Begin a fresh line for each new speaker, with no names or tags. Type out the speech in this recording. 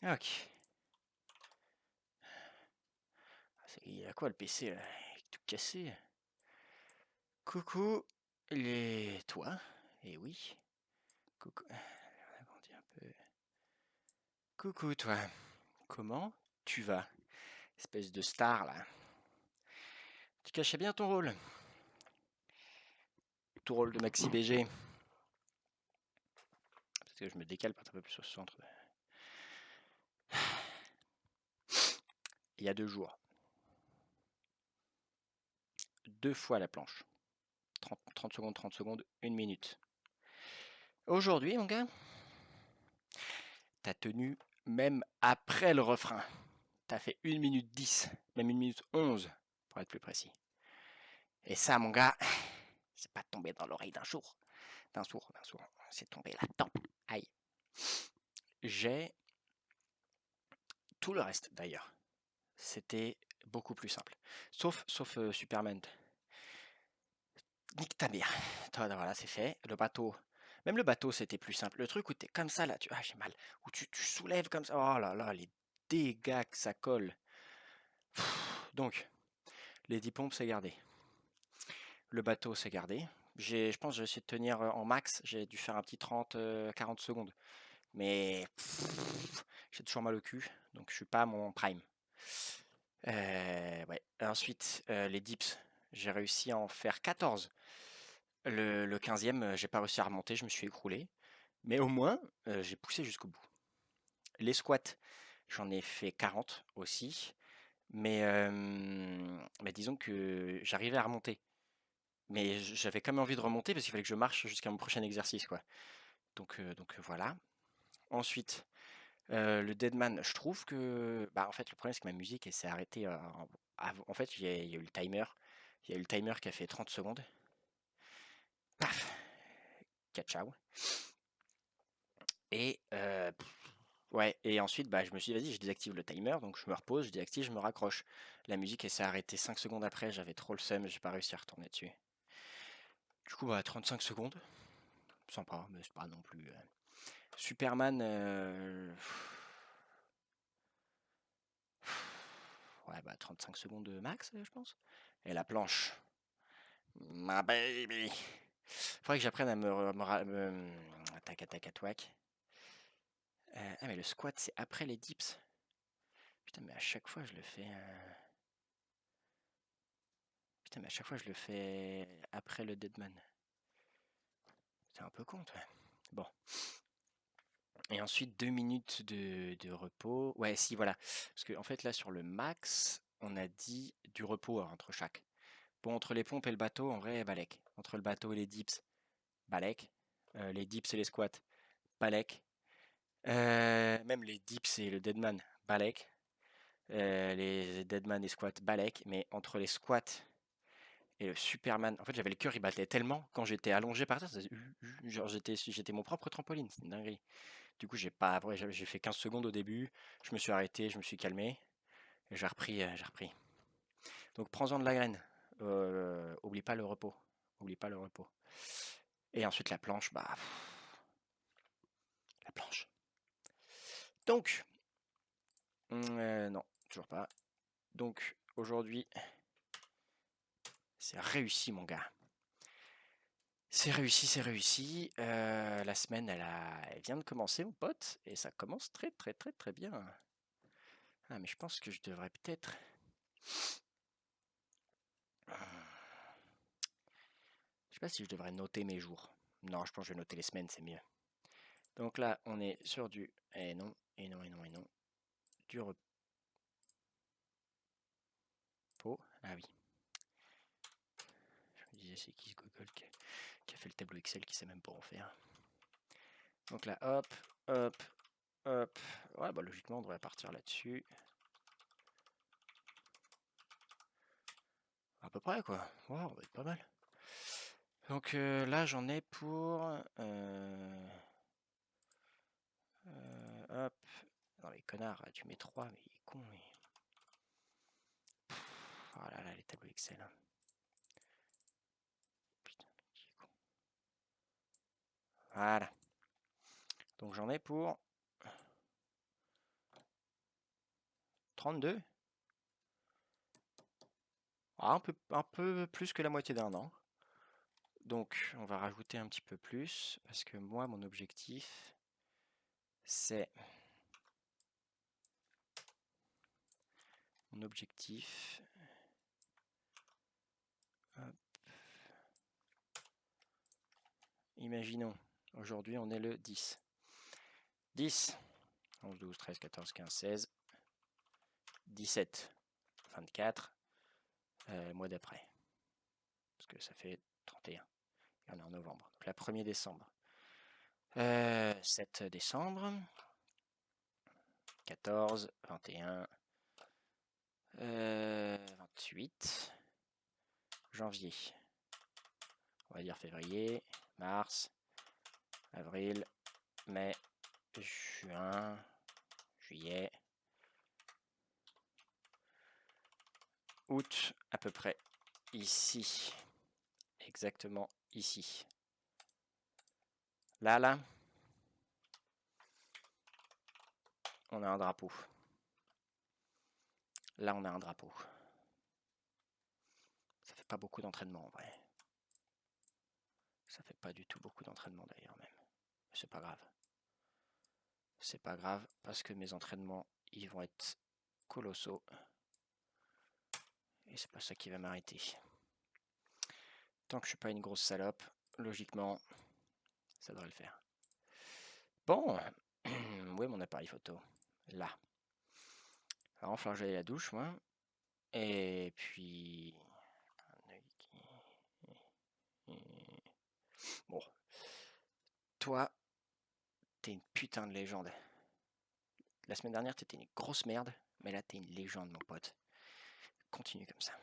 Ok. Il a quoi le PC là? Il est tout cassé. Coucou les toi. Eh oui. Coucou. On va agrandir un peu. Coucou toi. Comment tu vas? Espèce de star là. Tu cachais bien ton rôle. Ton rôle de Maxi BG. Parce que je me décale un peu plus au centre. Il y a 2 jours. 2 fois la planche. 30 secondes, 30 secondes, 1 minute. Aujourd'hui, mon gars, t'as tenu même après le refrain. T'as fait 1 minute 10, même 1 minute 11, pour être plus précis. Et ça, mon gars, c'est pas tombé dans l'oreille d'un sourd. C'est tombé là-dedans. Aïe. J'ai tout le reste d'ailleurs. C'était beaucoup plus simple. Sauf Superman. Nique ta mère. Voilà, c'est fait. Le bateau. Même le bateau, c'était plus simple. Le truc où t'es comme ça, là, j'ai mal. Où tu soulèves comme ça. Oh là là, les dégâts que ça colle. Donc, les 10 pompes, c'est gardé. Le bateau, c'est gardé. Je pense que j'ai essayé de tenir en max. J'ai dû faire un petit 30-40 secondes. Mais j'ai toujours mal au cul. Donc, je suis pas à mon prime. Ouais. Ensuite, les dips. J'ai réussi à en faire 14. Le 15e, j'ai pas réussi à remonter, je me suis écroulé. Mais au moins, j'ai poussé jusqu'au bout. Les squats, j'en ai fait 40 aussi. Mais disons que j'arrivais à remonter. Mais j'avais quand même envie de remonter parce qu'il fallait que je marche jusqu'à mon prochain exercice, quoi. Donc voilà. Ensuite, le Deadman, je trouve que. Bah, en fait, le problème, c'est que ma musique, elle s'est arrêtée. En fait, il y a eu le timer. Il y a eu le timer qui a fait 30 secondes. Paf! Ciao. Et ouais, et ensuite, bah, je me suis dit, vas-y, je désactive le timer, donc je me repose, je désactive, je me raccroche. La musique, elle s'est arrêtée 5 secondes après, j'avais trop le seum, j'ai pas réussi à retourner dessus. Du coup, bah, 35 secondes, sympa, mais c'est pas non plus. Superman, ouais, bah, 35 secondes max, je pense. Et la planche, ma baby. Faudrait que j'apprenne à tac, tac, tac, ah, mais le squat, c'est après les dips. Putain, mais à chaque fois, je le fais. Putain, mais à chaque fois, je le fais après le Deadman. C'est un peu con, toi. Bon. Et ensuite, 2 minutes de repos. Ouais, si, voilà. Parce qu'en fait, là, sur le max, on a dit du repos entre chaque. Bon, entre les pompes et le bateau, en vrai, balèque. Entre le bateau et les dips, balèque. Les dips et les squats, balèque. Même les dips et le deadman, balèque. Les deadman et squats, balèque. Mais entre les squats et le Superman, en fait, j'avais le cœur, il battait tellement quand j'étais allongé par terre, ça faisait genre j'étais mon propre trampoline, c'est une dinguerie. Du coup, j'ai pas, après, j'ai fait 15 secondes au début, je me suis arrêté, je me suis calmé, et j'ai repris, j'ai repris. Donc, prends-en de la graine. Oublie pas le repos. Oublie pas le repos. Et ensuite, la planche, bah, la planche. Donc, non, toujours pas. Donc, aujourd'hui, c'est réussi, mon gars. C'est réussi, c'est réussi. La semaine, elle vient de commencer, mon pote, et ça commence très, très, très, très bien. Ah, mais je pense que je devrais peut-être. Je sais pas si je devrais noter mes jours. Non, je pense que je vais noter les semaines, c'est mieux. Donc là, on est sur du. Eh non, et non, et non, et non. Du repos. Ah oui. Je me disais, c'est qui ce Google qui a fait le tableau Excel qui sait même pas en faire. Donc là, hop, hop, hop. Ouais, bah logiquement, on devrait partir là-dessus. À peu près, quoi. Wow, on va être pas mal. Donc là, j'en ai pour. Hop. Non, les connards, tu mets 3, mais il est con. Oh là là, les tableaux Excel. Hein. Putain, il est con. Voilà. Donc j'en ai pour 32. Ah, un peu plus que la moitié d'un an. Donc, on va rajouter un petit peu plus, parce que moi, mon objectif, c'est... Mon objectif... Hop. Imaginons, aujourd'hui, on est le 10. 10, 11, 12, 13, 14, 15, 16, 17, 24, le mois d'après. Parce que ça fait 31. Et on est en novembre. Donc, la 1er décembre. 7 décembre. 14, 21, 28, janvier, on va dire février, mars, avril, mai, juin, juillet, août, à peu près ici, exactement ici. Là, on a un drapeau. Là, on a un drapeau. Ça fait pas beaucoup d'entraînement en vrai. Ça fait pas du tout beaucoup d'entraînement d'ailleurs même. C'est pas grave. C'est pas grave parce que mes entraînements, ils vont être colossaux. Et c'est pas ça qui va m'arrêter. Tant que je suis pas une grosse salope, logiquement, ça devrait le faire. Bon, où est mon appareil photo? Là. Alors, enfin, j'allais à la douche, moi. Et puis... Bon. Toi, t'es une putain de légende. La semaine dernière, t'étais une grosse merde, mais là, t'es une légende, mon pote. Continue comme ça.